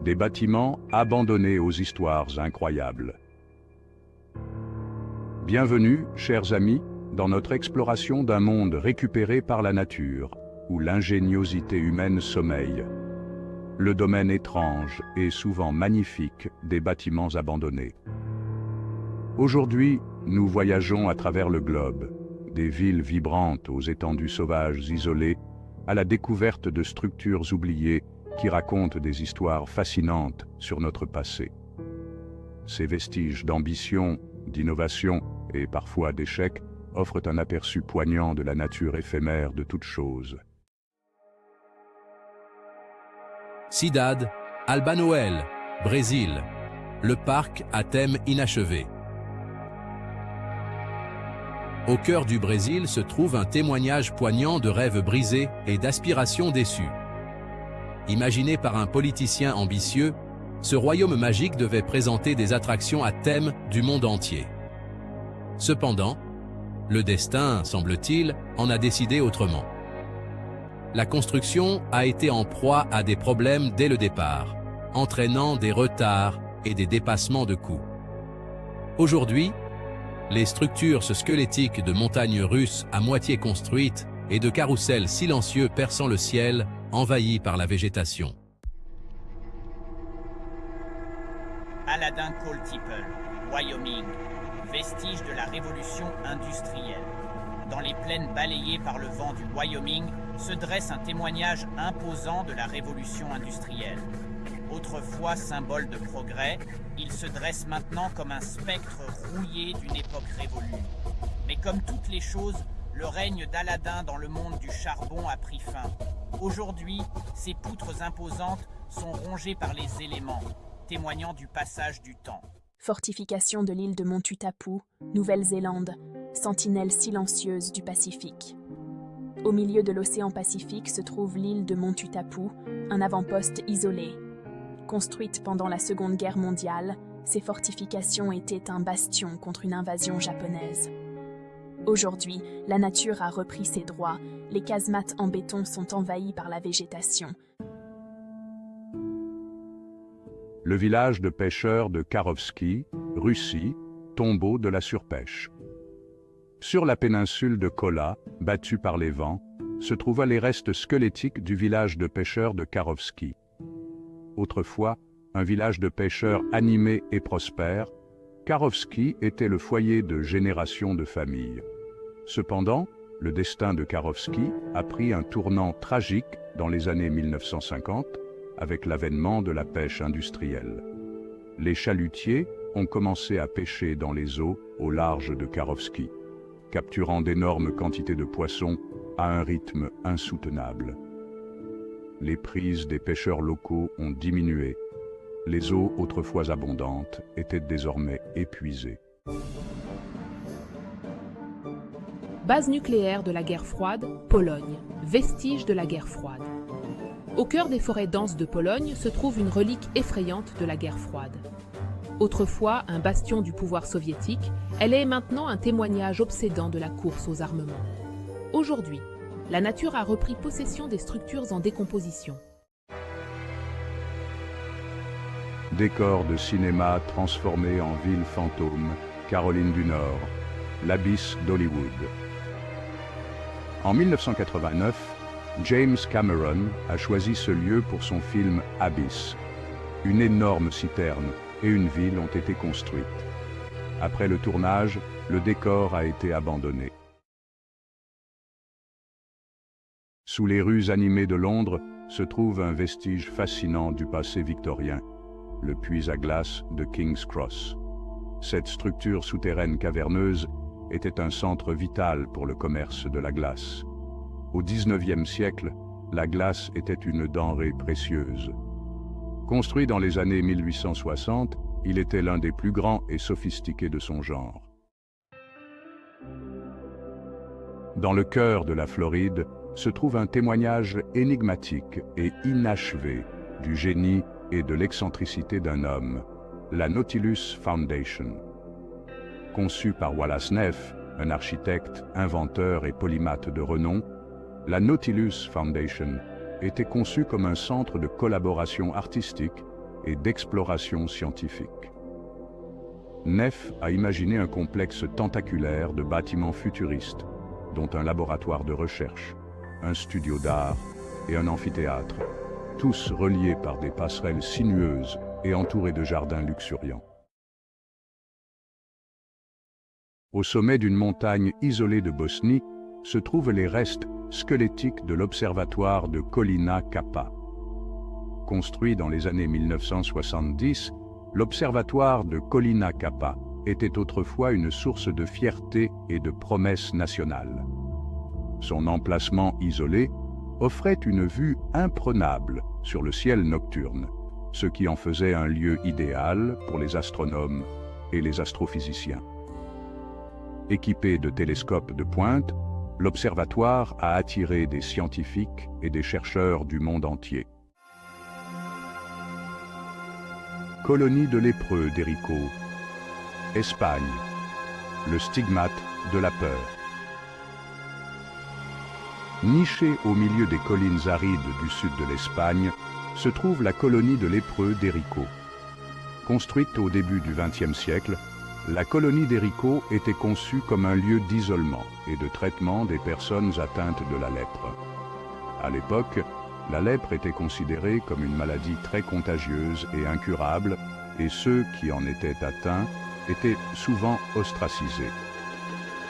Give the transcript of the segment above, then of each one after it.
des bâtiments abandonnés aux histoires incroyables. Bienvenue, chers amis, dans notre exploration d'un monde récupéré par la nature, où l'ingéniosité humaine sommeille. Le domaine étrange et souvent magnifique des bâtiments abandonnés. Aujourd'hui, nous voyageons à travers le globe, des villes vibrantes aux étendues sauvages isolées, à la découverte de structures oubliées qui racontent des histoires fascinantes sur notre passé. Ces vestiges d'ambition, d'innovation et parfois d'échec offrent un aperçu poignant de la nature éphémère de toute chose. Cidade, Albanoel, Brésil. Le parc à thème inachevé. Au cœur du Brésil se trouve un témoignage poignant de rêves brisés et d'aspirations déçues. Imaginé par un politicien ambitieux, ce royaume magique devait présenter des attractions à thème du monde entier. Cependant, le destin, semble-t-il, en a décidé autrement. La construction a été en proie à des problèmes dès le départ, entraînant des retards et des dépassements de coûts. Aujourd'hui, les structures squelettiques de montagnes russes à moitié construites et de carrousels silencieux perçant le ciel, envahis par la végétation. Aladdin Coal Tipple, Wyoming, vestige de la révolution industrielle. Dans les plaines balayées par le vent du Wyoming se dresse un témoignage imposant de la révolution industrielle. Autrefois symbole de progrès, il se dresse maintenant comme un spectre rouillé d'une époque révolue. Mais comme toutes les choses, le règne d'Aladin dans le monde du charbon a pris fin. Aujourd'hui, ces poutres imposantes sont rongées par les éléments, témoignant du passage du temps. Fortification de l'île de Montutapu, Nouvelle-Zélande, sentinelle silencieuse du Pacifique. Au milieu de l'océan Pacifique se trouve l'île de Montutapu, un avant-poste isolé. Construite pendant la Seconde Guerre mondiale, ces fortifications étaient un bastion contre une invasion japonaise. Aujourd'hui, la nature a repris ses droits, les casemates en béton sont envahis par la végétation. Le village de pêcheurs de Karovski, Russie, tombeau de la surpêche. Sur la péninsule de Kola, battue par les vents, se trouvaient les restes squelettiques du village de pêcheurs de Karovski. Autrefois, un village de pêcheurs animé et prospère, Karovski était le foyer de générations de familles. Cependant, le destin de Karovski a pris un tournant tragique dans les années 1950 avec l'avènement de la pêche industrielle. Les chalutiers ont commencé à pêcher dans les eaux au large de Karovski, capturant d'énormes quantités de poissons à un rythme insoutenable. Les prises des pêcheurs locaux ont diminué. Les eaux autrefois abondantes étaient désormais épuisées. Base nucléaire de la guerre froide, Pologne, vestige de la guerre froide. Au cœur des forêts denses de Pologne se trouve une relique effrayante de la guerre froide. Autrefois un bastion du pouvoir soviétique, elle est maintenant un témoignage obsédant de la course aux armements. Aujourd'hui, la nature a repris possession des structures en décomposition. Décor de cinéma transformé en ville fantôme, Caroline du Nord, l'abysse d'Hollywood. En 1989, James Cameron a choisi ce lieu pour son film Abyss. Une énorme citerne et une ville ont été construites. Après le tournage, le décor a été abandonné. Sous les rues animées de Londres se trouve un vestige fascinant du passé victorien, le puits à glace de King's Cross. Cette structure souterraine caverneuse était un centre vital pour le commerce de la glace. Au XIXe siècle, la glace était une denrée précieuse. Construit dans les années 1860, il était l'un des plus grands et sophistiqués de son genre. Dans le cœur de la Floride se trouve un témoignage énigmatique et inachevé du génie et de l'excentricité d'un homme, la Nautilus Foundation. Conçue par Wallace Neff, un architecte, inventeur et polymathe de renom, la Nautilus Foundation était conçue comme un centre de collaboration artistique et d'exploration scientifique. Neff a imaginé un complexe tentaculaire de bâtiments futuristes, dont un laboratoire de recherche, un studio d'art et un amphithéâtre, tous reliés par des passerelles sinueuses et entourés de jardins luxuriants. Au sommet d'une montagne isolée de Bosnie se trouvent les restes squelettiques de l'observatoire de Colina Kappa. Construit dans les années 1970, l'observatoire de Colina Kappa était autrefois une source de fierté et de promesses nationales. Son emplacement isolé offrait une vue imprenable sur le ciel nocturne, ce qui en faisait un lieu idéal pour les astronomes et les astrophysiciens. Équipé de télescopes de pointe, l'observatoire a attiré des scientifiques et des chercheurs du monde entier. Colonie de lépreux d'Erico, Espagne, le stigmate de la peur. Nichée au milieu des collines arides du sud de l'Espagne, se trouve la colonie de lépreux d'Erico. Construite au début du XXe siècle, la colonie d'Erico était conçue comme un lieu d'isolement et de traitement des personnes atteintes de la lèpre. À l'époque, la lèpre était considérée comme une maladie très contagieuse et incurable, et ceux qui en étaient atteints étaient souvent ostracisés.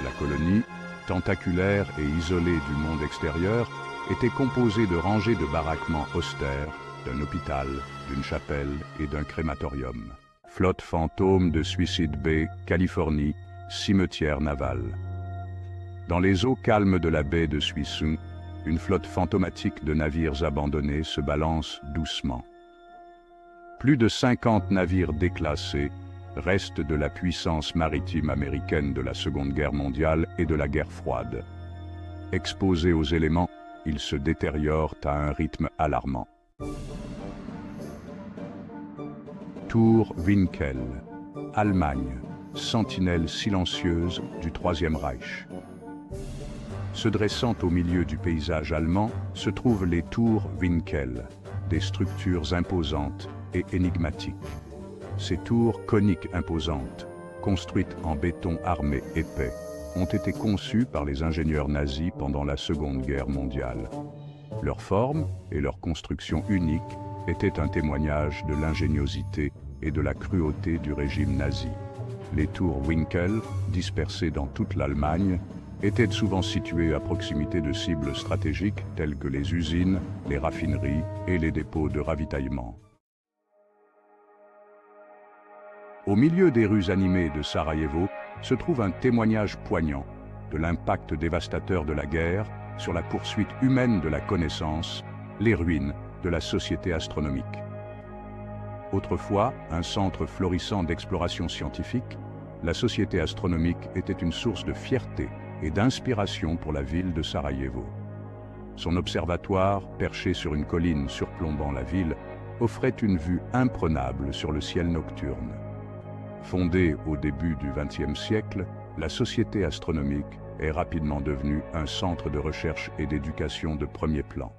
La colonie, tentaculaire et isolée du monde extérieur, était composée de rangées de baraquements austères, d'un hôpital, d'une chapelle et d'un crématorium. Flotte fantôme de Suicide Bay, Californie, cimetière naval. Dans les eaux calmes de la baie de Suisun, une flotte fantomatique de navires abandonnés se balance doucement. Plus de 50 navires déclassés, restent de la puissance maritime américaine de la Seconde Guerre mondiale et de la guerre froide. Exposés aux éléments, ils se détériorent à un rythme alarmant. Tour Winkel, Allemagne, sentinelle silencieuse du Troisième Reich. Se dressant au milieu du paysage allemand, se trouvent les tours Winkel, des structures imposantes et énigmatiques. Ces tours coniques imposantes, construites en béton armé épais, ont été conçues par les ingénieurs nazis pendant la Seconde Guerre mondiale. Leur forme et leur construction unique étaient un témoignage de l'ingéniosité et de la cruauté du régime nazi. Les tours Winkel, dispersées dans toute l'Allemagne, étaient souvent situées à proximité de cibles stratégiques telles que les usines, les raffineries et les dépôts de ravitaillement. Au milieu des rues animées de Sarajevo se trouve un témoignage poignant de l'impact dévastateur de la guerre sur la poursuite humaine de la connaissance, les ruines de la société astronomique. Autrefois, un centre florissant d'exploration scientifique, la société astronomique était une source de fierté et d'inspiration pour la ville de Sarajevo. Son observatoire, perché sur une colline surplombant la ville, offrait une vue imprenable sur le ciel nocturne. Fondée au début du XXe siècle, la Société astronomique est rapidement devenue un centre de recherche et d'éducation de premier plan.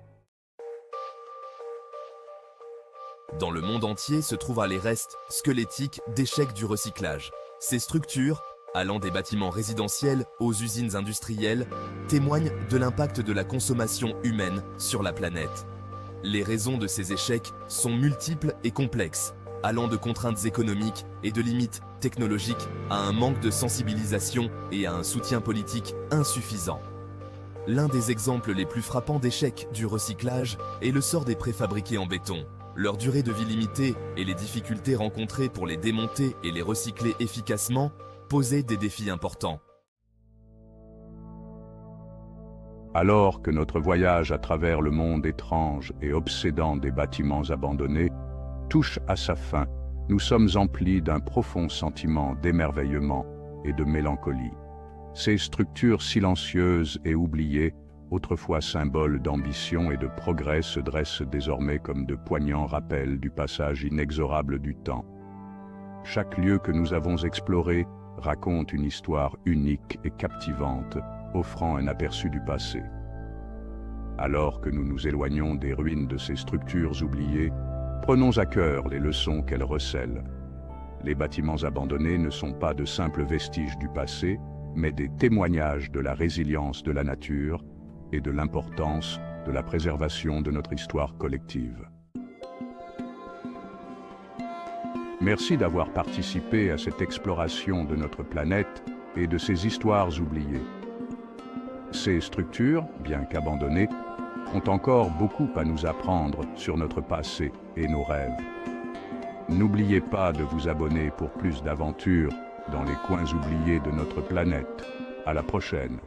Dans le monde entier se trouvent les restes squelettiques d'échecs du recyclage. Ces structures, allant des bâtiments résidentiels aux usines industrielles, témoignent de l'impact de la consommation humaine sur la planète. Les raisons de ces échecs sont multiples et complexes, allant de contraintes économiques et de limites technologiques à un manque de sensibilisation et à un soutien politique insuffisant. L'un des exemples les plus frappants d'échecs du recyclage est le sort des préfabriqués en béton. Leur durée de vie limitée et les difficultés rencontrées pour les démonter et les recycler efficacement posaient des défis importants. Alors que notre voyage à travers le monde étrange et obsédant des bâtiments abandonnés touche à sa fin, nous sommes emplis d'un profond sentiment d'émerveillement et de mélancolie. Ces structures silencieuses et oubliées, autrefois symboles d'ambition et de progrès, se dressent désormais comme de poignants rappels du passage inexorable du temps. Chaque lieu que nous avons exploré raconte une histoire unique et captivante, offrant un aperçu du passé. Alors que nous nous éloignons des ruines de ces structures oubliées, Prenons à cœur les leçons qu'elle recèle. Les bâtiments abandonnés ne sont pas de simples vestiges du passé, mais des témoignages de la résilience de la nature et de l'importance de la préservation de notre histoire collective. Merci d'avoir participé à cette exploration de notre planète et de ses histoires oubliées. Ces structures, bien qu'abandonnées, ont encore beaucoup à nous apprendre sur notre passé et nos rêves. N'oubliez pas de vous abonner pour plus d'aventures dans les coins oubliés de notre planète. À la prochaine.